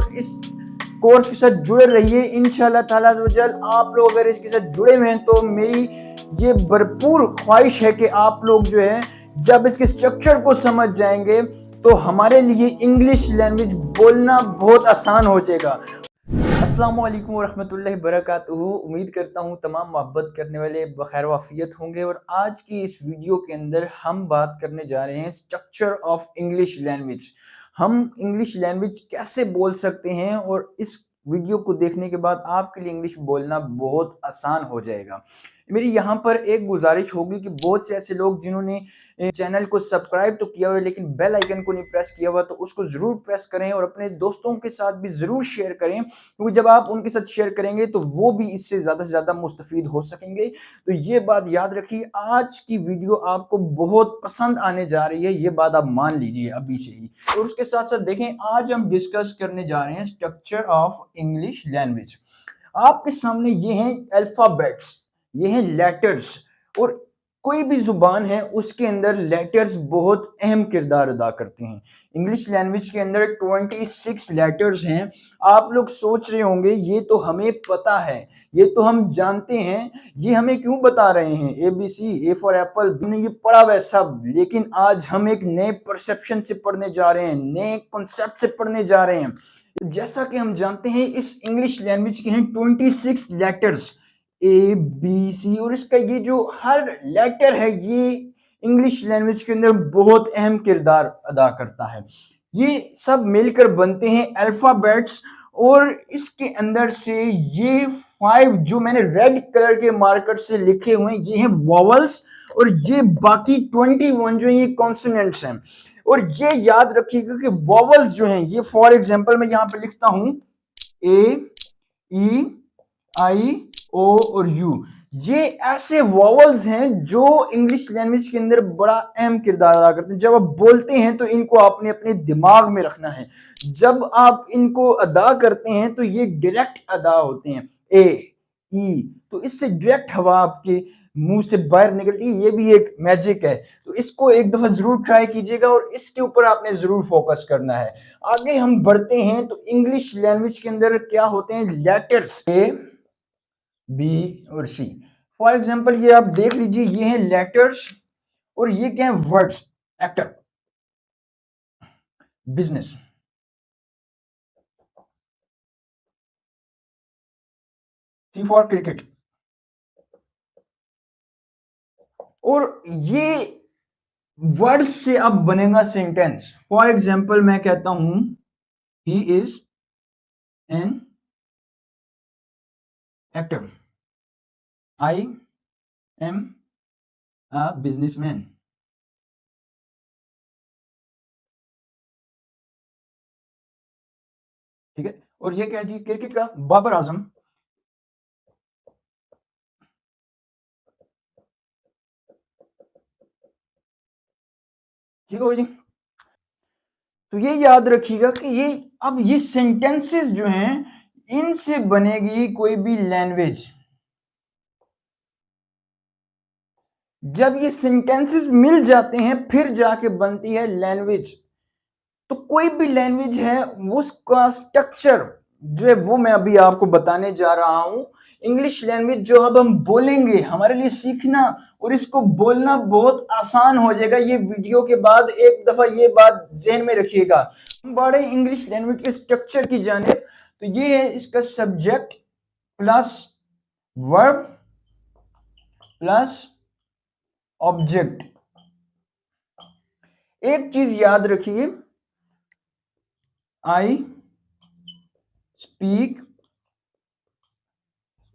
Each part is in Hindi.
लोग इस कोर्स के साथ जुड़े रहिए। इंशाल्लाह ताला आप लोग अगर इसके साथ जुड़े हुए हैं तो मेरी ये भरपूर ख्वाहिश है कि आप लोग जो है जब इसके स्ट्रक्चर को समझ जाएंगे तो हमारे लिए इंग्लिश लैंग्वेज बोलना बहुत आसान हो जाएगा। अस्सलाम वालेकुम वरहमतुल्लाहि बरकातुहू। उम्मीद करता हूँ तमाम मोहब्बत करने वाले बखैर वाफियत होंगे और आज की इस वीडियो के अंदर हम बात करने जा रहे हैं स्ट्रक्चर ऑफ इंग्लिश लैंग्वेज। हम इंग्लिश लैंग्वेज कैसे बोल सकते हैं और इस वीडियो को देखने के बाद आपके लिए इंग्लिश बोलना बहुत आसान हो जाएगा। मेरी यहाँ पर एक गुजारिश होगी कि बहुत से ऐसे लोग जिन्होंने चैनल को सब्सक्राइब तो किया हुआ है लेकिन बेल आइकन को नहीं प्रेस किया हुआ तो उसको जरूर प्रेस करें और अपने दोस्तों के साथ भी जरूर शेयर करें, क्योंकि जब आप उनके साथ शेयर करेंगे तो वो भी इससे ज्यादा से ज्यादा मुस्तफीद हो सकेंगे। तो ये बात याद रखिए, आज की वीडियो आपको बहुत पसंद आने जा रही है, ये बात आप मान लीजिए अभी से ही। और उसके साथ साथ देखें, आज हम डिस्कस करने जा रहे हैं स्ट्रक्चर ऑफ इंग्लिश लैंग्वेज। आपके सामने ये हैं अल्फाबेट्स, ये हैं लेटर्स, और कोई भी जुबान है उसके अंदर लेटर्स बहुत अहम किरदार अदा करते हैं। इंग्लिश लैंग्वेज के अंदर 26 लेटर्स हैं। आप लोग सोच रहे होंगे ये तो हमें पता है, ये तो हम जानते हैं, ये हमें क्यों बता रहे हैं? ABC, A फॉर एप्पल, हमने ये पढ़ा हुआ है सब, लेकिन आज हम एक नए परसेप्शन से पढ़ने जा रहे हैं, नए कॉन्सेप्ट से पढ़ने जा रहे हैं। जैसा कि हम जानते हैं इस इंग्लिश लैंग्वेज के हैं 26 लेटर्स, ABC, और इसका ये जो हर लेटर है ये इंग्लिश लैंग्वेज के अंदर बहुत अहम किरदार अदा करता है। ये सब मिलकर बनते हैं अल्फाबेट्स, और इसके अंदर से ये 5 जो मैंने रेड कलर के मार्कर से लिखे हुए हैं ये हैं वॉवल्स, और ये बाकी 21 जो ये कॉन्सोनेंट्स हैं। और ये याद रखिएगा कि वॉवल्स जो हैं ये, फॉर एग्जांपल मैं यहां पे लिखता हूं A, E, I, O और U, ये ऐसे वॉवल्स हैं जो इंग्लिश लैंग्वेज के अंदर बड़ा अहम किरदार अदा करते हैं। जब आप बोलते हैं तो इनको आपने अपने दिमाग में रखना है, जब आप इनको अदा करते हैं तो ये डायरेक्ट अदा होते हैं। A, E, तो इससे डायरेक्ट हवा आपके मुंह से बाहर निकलती है, ये भी एक मैजिक है। तो इसको एक दफा जरूर ट्राई कीजिएगा और इसके ऊपर आपने जरूर फोकस करना है। आगे हम बढ़ते हैं तो इंग्लिश लैंग्वेज के अंदर क्या होते हैं लेटर्स A, B और C। फॉर एग्जाम्पल ये आप देख लीजिए, ये हैं लेटर्स और ये क्या है? Words. Actor, business, C for cricket. और ये वर्ड्स से अब बनेगा सेंटेंस। फॉर एग्जाम्पल मैं कहता हूं he is an actor, I am a businessman. ठीक है, और ये क्या जी? क्रिकेट का बाबर आजम। ठीक है जी। तो ये याद रखिएगा कि ये अब ये सेंटेंसेस जो हैं इनसे बनेगी कोई भी लैंग्वेज। जब ये सेंटेंसेस मिल जाते हैं फिर जाके बनती है लैंग्वेज। तो कोई भी लैंग्वेज है उसका स्ट्रक्चर जो है वो मैं अभी आपको बताने जा रहा हूं। इंग्लिश लैंग्वेज जो अब हम बोलेंगे हमारे लिए सीखना और इसको बोलना बहुत आसान हो जाएगा। ये वीडियो के बाद एक दफा ये बात ज़हन में रखिएगा। हम बढ़े इंग्लिश लैंग्वेज के स्ट्रक्चर की जानिब, तो ये है इसका subject plus verb plus object. एक चीज याद रखिए, आई स्पीक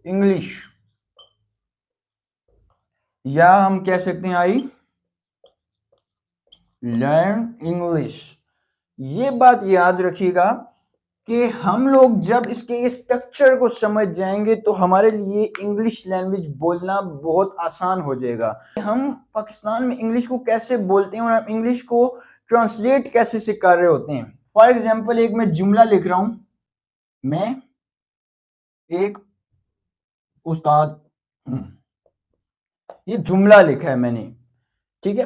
इंग्लिश, या हम कह सकते हैं आई लर्न इंग्लिश। ये बात याद रखिएगा कि हम लोग जब इसके स्ट्रक्चर को समझ जाएंगे तो हमारे लिए इंग्लिश लैंग्वेज बोलना बहुत आसान हो जाएगा। हम पाकिस्तान में इंग्लिश को कैसे बोलते हैं और हम इंग्लिश को ट्रांसलेट कैसे से कर रहे होते हैं। फॉर एग्जाम्पल एक मैं जुमला लिख रहा हूं, मैं एक उस्ताद हूं, ये जुमला लिखा है मैंने। ठीक है,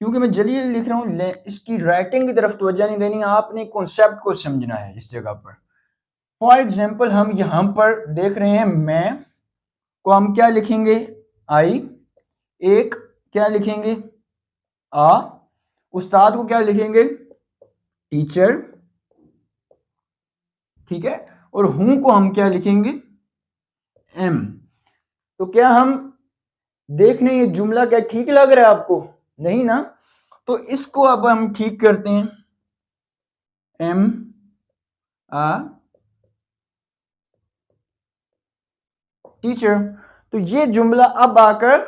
क्योंकि मैं जल्दी लिख रहा हूँ, इसकी राइटिंग की तरफ तवज्जो नहीं देनी, आपने कॉन्सेप्ट को समझना है इस जगह पर। फॉर एग्जाम्पल हम यहाँ पर देख रहे हैं, मैं को हम क्या लिखेंगे, आई। एक क्या लिखेंगे, आ। उस्ताद को क्या लिखेंगे, टीचर। ठीक है, और हूं को हम क्या लिखेंगे, एम। तो क्या हम देख रहे हैं ये जुमला क्या ठीक लग रहा है आपको, नहीं ना? तो इसको अब हम ठीक करते हैं, एम आ टीचर। तो ये जुमला अब आकर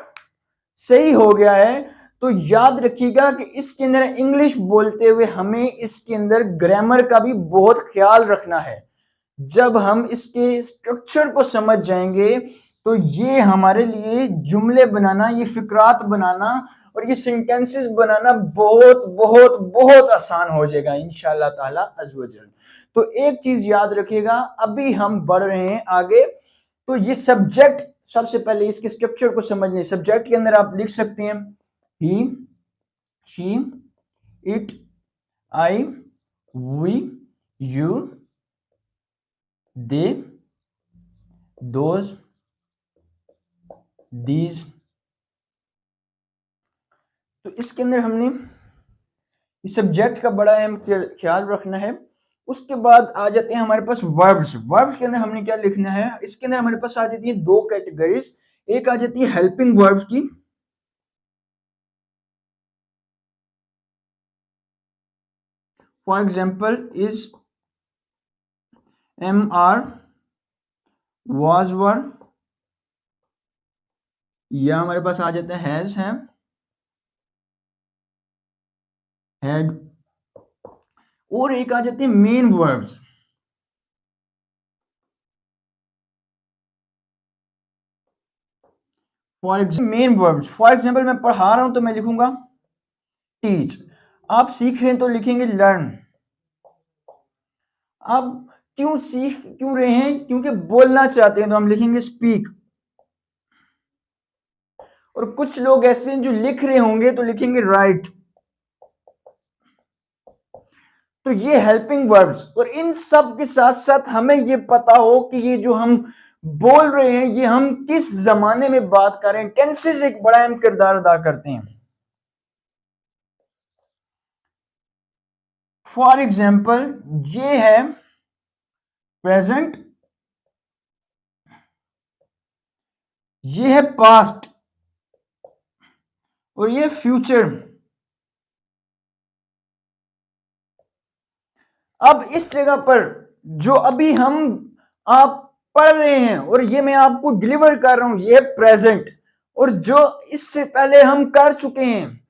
सही हो गया है। तो याद रखिएगा कि इसके अंदर इंग्लिश बोलते हुए हमें इसके अंदर ग्रामर का भी बहुत ख्याल रखना है। जब हम इसके स्ट्रक्चर को समझ जाएंगे तो ये हमारे लिए जुमले बनाना, ये फिक्रात बनाना और ये सेंटेंसेस बनाना बहुत बहुत बहुत आसान हो जाएगा इंशाल्लाह ताला अज़्ज़-व-जल। तो एक चीज याद रखिएगा, अभी हम बढ़ रहे हैं आगे। तो ये सब्जेक्ट, सबसे पहले इसके स्ट्रक्चर को समझने, सब्जेक्ट के अंदर आप लिख सकते हैं he, she, it, I, we, you, they, those, these. तो इसके अंदर हमने इस सब्जेक्ट का बड़ा अहम ख्याल रखना है। उसके बाद आ जाते हैं हमारे पास वर्ब्स। वर्ब्स के अंदर हमने क्या लिखना है, इसके अंदर हमारे पास आ जाती है दो कैटेगरीज। एक आ जाती है हेल्पिंग वर्ब्स की, for example is, am are, was were, या हमारे पास आ जाता है हैज, है, हैड। और एक आ जाते हैं main verbs. For example main verbs, for example मैं पढ़ा रहा हूं तो मैं लिखूंगा टीच। आप सीख रहे हैं तो लिखेंगे लर्न। आप क्यों सीख क्यों रहे हैं, क्योंकि बोलना चाहते हैं तो हम लिखेंगे स्पीक। और कुछ लोग ऐसे हैं जो लिख रहे होंगे तो लिखेंगे राइट। तो ये हेल्पिंग वर्ब्स, और इन सब के साथ साथ हमें ये पता हो कि ये जो हम बोल रहे हैं ये हम किस जमाने में बात कर रहे हैं। टेंसेस एक बड़ा अहम किरदार अदा करते हैं। फॉर एग्जाम्पल ये है प्रेजेंट, ये है पास्ट, और ये फ्यूचर। अब इस जगह पर जो अभी हम आप पढ़ रहे हैं और ये मैं आपको डिलीवर कर रहा हूं, ये है प्रेजेंट। और जो इससे पहले हम कर चुके हैं,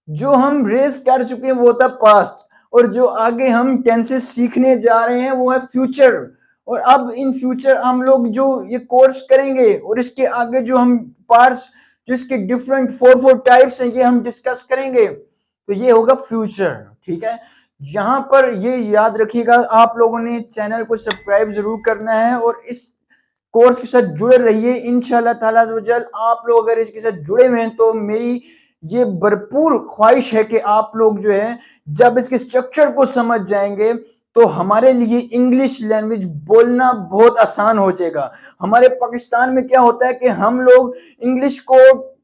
जो हम रेस कर चुके हैं वो था पास्ट। और जो आगे हम टेंसेस सीखने जा रहे हैं वो है फ्यूचर। और अब इन फ्यूचर हम लोग जो ये कोर्स करेंगे और इसके आगे जो हम पार्ट्स, जो इसके डिफरेंट फोर टाइप्स हैं, ये हम डिस्कस करेंगे। तो ये होगा फ्यूचर। ठीक है, यहां पर ये याद रखिएगा, आप लोगों ने चैनल को सब्सक्राइब जरूर करना है और इस कोर्स के साथ जुड़े रहिए इंशाल्लाह ताला अज़्ज़-व-जल। आप लोग अगर इसके साथ जुड़े हुए हैं तो मेरी ये भरपूर ख्वाहिश है कि आप लोग जो है जब इसके स्ट्रक्चर को समझ जाएंगे तो हमारे लिए इंग्लिश लैंग्वेज बोलना बहुत आसान हो जाएगा। हमारे पाकिस्तान में क्या होता है कि हम लोग इंग्लिश को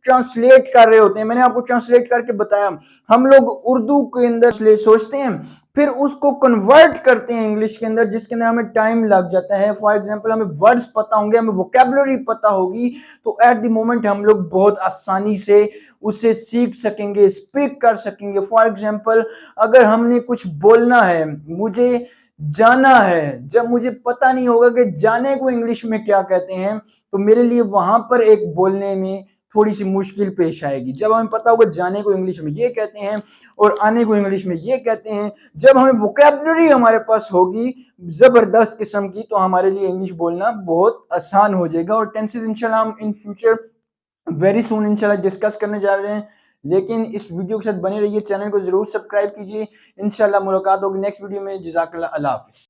ट्रांसलेट कर रहे होते हैं, मैंने आपको ट्रांसलेट करके बताया। हम लोग उर्दू के अंदर सोचते हैं, फिर उसको कन्वर्ट करते हैं इंग्लिश के अंदर, जिसके अंदर हमें टाइम लग जाता है। फॉर एग्जांपल हमें वर्ड्स पता होंगे, हमें वोकैबुलरी पता होगी, तो एट द मोमेंट हम लोग बहुत आसानी से उसे सीख सकेंगे, स्पीक कर सकेंगे। फॉर एग्जांपल अगर हमने कुछ बोलना है, मुझे जाना है, जब मुझे पता नहीं होगा कि जाने को इंग्लिश में क्या कहते हैं, तो मेरे लिए वहां पर एक बोलने में थोड़ी सी मुश्किल पेश आएगी। जब हमें पता होगा जाने को इंग्लिश में ये कहते हैं और आने को इंग्लिश में ये कहते हैं, जब हमें वोकैबुलरी हमारे पास होगी जबरदस्त किस्म की, तो हमारे लिए इंग्लिश बोलना बहुत आसान हो जाएगा। और टेंसेस इंशाल्लाह हम इन फ्यूचर वेरी सून इंशाल्लाह डिस्कस करने जा रहे हैं। लेकिन इस वीडियो के साथ बने रहिए, चैनल को जरूर सब्सक्राइब कीजिए। इंशाल्लाह मुलाकात होगी नेक्स्ट वीडियो में। जज़ाकल्लाह, अल्लाह हाफिज़।